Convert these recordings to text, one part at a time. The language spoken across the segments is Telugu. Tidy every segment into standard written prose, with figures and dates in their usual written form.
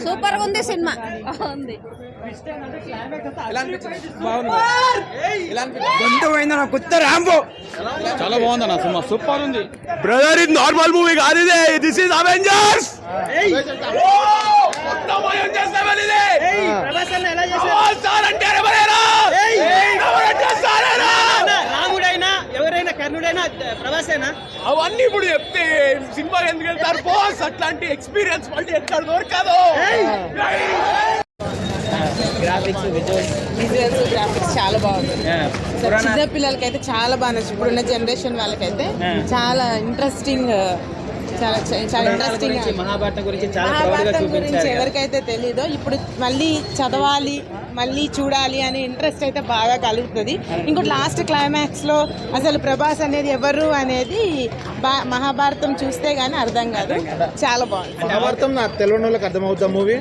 సూపర్ ఉంది సినిమా. ఉంది చాలా బాగుంది అన్న సినిమా, సూపర్ ఉంది బ్రదర్. ఇది నార్మల్ మూవీ కాదు, ఇది దిస్ ఇస్ అవెంజర్స్. రాముడైనా ఎవరైనా కర్ణుడైనా ప్రభాసేనా? అవన్నీ ఇప్పుడు చెప్తే సినిమా ఎందుకు వెళ్తారు బాస్? అట్లాంటి ఎక్స్పీరియన్స్ మళ్ళీ ఎక్కడ దొరకదు. విజువల్స్ గ్రాఫిక్స్ చాలా బాగుంది. చిన్న పిల్లలకైతే చాలా బాగా నచ్చింది. ఇప్పుడున్న జనరేషన్ వాళ్ళకైతే చాలా ఇంట్రెస్టింగ్, చాలా ఇంట్రెస్టింగ్. మహాభారతం గురించి ఎవరికైతే తెలీదో ఇప్పుడు మళ్ళీ చదవాలి, మళ్ళీ చూడాలి అనే ఇంట్రెస్ట్ అయితే బాగా కలుగుతుంది. ఇంకోటి లాస్ట్ క్లైమాక్స్ లో అసలు ప్రభాస్ అనేది ఎవరు అనేది మహాభారతం చూస్తే గానీ అర్థం కాదు. చాలా బాగుంది. మహాభారతం నాకు తెలియని వాళ్ళకి అర్థమవుతా మూవీ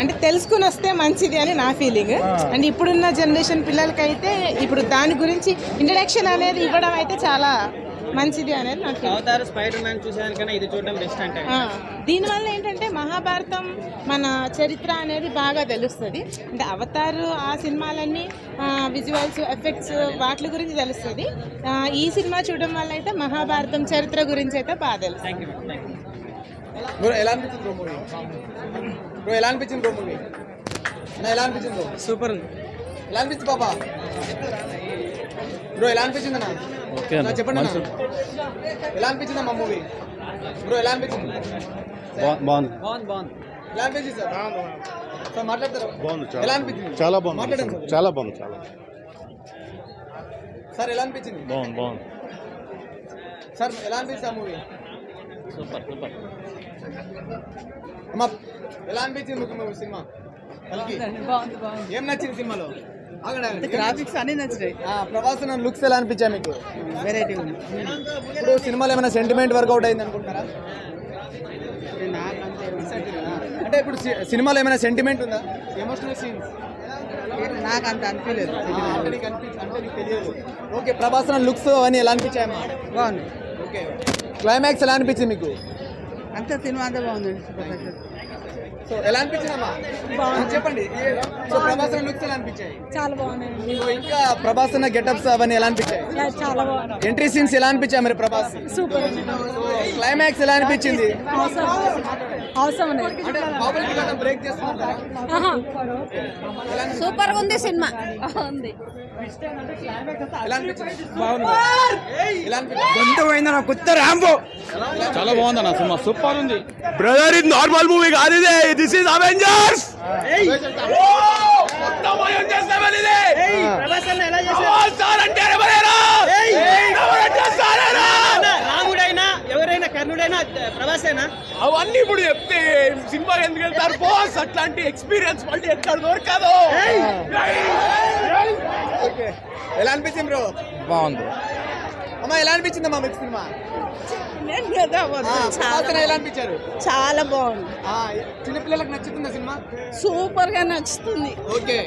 అంటే తెలుసుకుని వస్తే మంచిది అని నా ఫీలింగ్. అంటే ఇప్పుడున్న జనరేషన్ పిల్లలకైతే ఇప్పుడు దాని గురించి ఇంట్రడక్షన్ అనేది ఇవ్వడం అయితే చాలా మంచిది అనేది నా ఫీలింగ్. స్పైడర్ మ్యాన్ చూసేదానికన్నా ఇది చూడడం బెస్ట్ అంటే. దీనివల్ల ఏంటంటే మహాభారతం మన చరిత్ర అనేది బాగా తెలుస్తుంది. అంటే అవతార్ ఆ సినిమాలన్నీ విజువల్స్ ఎఫెక్ట్స్ వాటి గురించి తెలుస్తుంది. ఈ సినిమా చూడడం వల్ల అయితే మహాభారతం చరిత్ర గురించి అయితే బాగా తెలుస్తుంది. ఎలా అనిపించింది మూవీ? ఎలా అనిపించింది మూవీ? ఎలా అనిపించింది? సూపర్. ఎలా అనిపించింది పాపా? బ్రో ఎలా అనిపించింది అన్న? చెప్పండి అన్న, ఎలా అనిపించింది అమ్మా మూవీ? బ్రో ఎలా అనిపించింది? బాగుంది. ఎలా అనిపించింది సార్? సార్ మాట్లాడతారు. ఎలా అనిపించింది? చాలా బాగుంది. మాట్లాడండి. చాలా బాగుంది. చాలా సార్ ఎలా అనిపించింది? బాగుంది. సార్ ఎలా అనిపించింది ఆ మూవీ? సూపర్. అమ్మా ఎలా అనిపించింది మీకు సినిమా? ఏం నచ్చింది సినిమాలో? గ్రాఫిక్స్ అన్ని నచ్చాయి. ప్రభాస్ లుక్స్ ఎలా అనిపించాయి మీకు? వెరైటీ ఉంది. ఇప్పుడు సినిమాలో ఏమైనా సెంటిమెంట్ వర్కౌట్ అయింది అనుకుంటారా? అంటే ఇప్పుడు సినిమాలో ఏమైనా సెంటిమెంట్ ఉందా? ఎమోషనల్ సీన్స్ నాకు అంత అనిపించలేదు. అంటే నీకు తెలియదు. ఓకే, ప్రభాస్ లుక్స్ అవన్నీ ఎలా అనిపించాయమ్మా? బాగుంది. ఓకే, క్లైమాక్స్ ఎలా అనిపించింది మీకు? అంత సినిమా అంతా బాగుంది. సో ఎలా అనిపించిందమ్మా? చెప్పండి. సో ప్రభాస్ లుక్స్ ఎలా అనిపించాయి? చాలా బాగున్నాయి. సో ఇంకా ప్రభాస్ గెటప్స్ అవన్నీ ఎలా అనిపించాయి? చాలా బాగున్నాయి. ఎంట్రీ సీన్స్ ఎలా అనిపించాయి మరి ప్రభాస్? సూపర్. క్లైమాక్స్ ఎలా అనిపించింది? బ్రేక్ చేస్తున్నారా? సూపర్ ఉంది సినిమా. ఉంది ఎలా అనిపించింది? ఎలా అనిపించింది? చాలా బాగుంది అన్న సినిమా, సూపర్ ఉంది బ్రదర్. ఇది నార్మల్ మూవీ కాదు, ఇది దిస్ ఇస్ అవెంజర్స్. రాముడైనా ఎవరైనా కర్ణుడైనా ప్రభాసేనా? అవన్నీ ఇప్పుడు చెప్తే సినిమా ఎందుకు వెళ్తారు బాస్? అట్లాంటి ఎక్స్పీరియన్స్ మళ్ళీ ఎక్కడ దొరకదు. ఓకే, ఎలా అనిపించింది బ్రో? బాగుంది. అమ్మా ఎలా అనిపించింది అమ్మా మీకు సినిమా? ఎలా అనిపించారు? చాలా బాగుంది. చిన్నపిల్లలకు నచ్చుతుందా సినిమా? సూపర్ గా నచ్చుతుంది. ఓకే,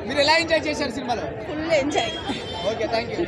మీరు ఎలా ఎంజాయ్ చేశారు సినిమాలో? Full enjoy. Okay, thank you.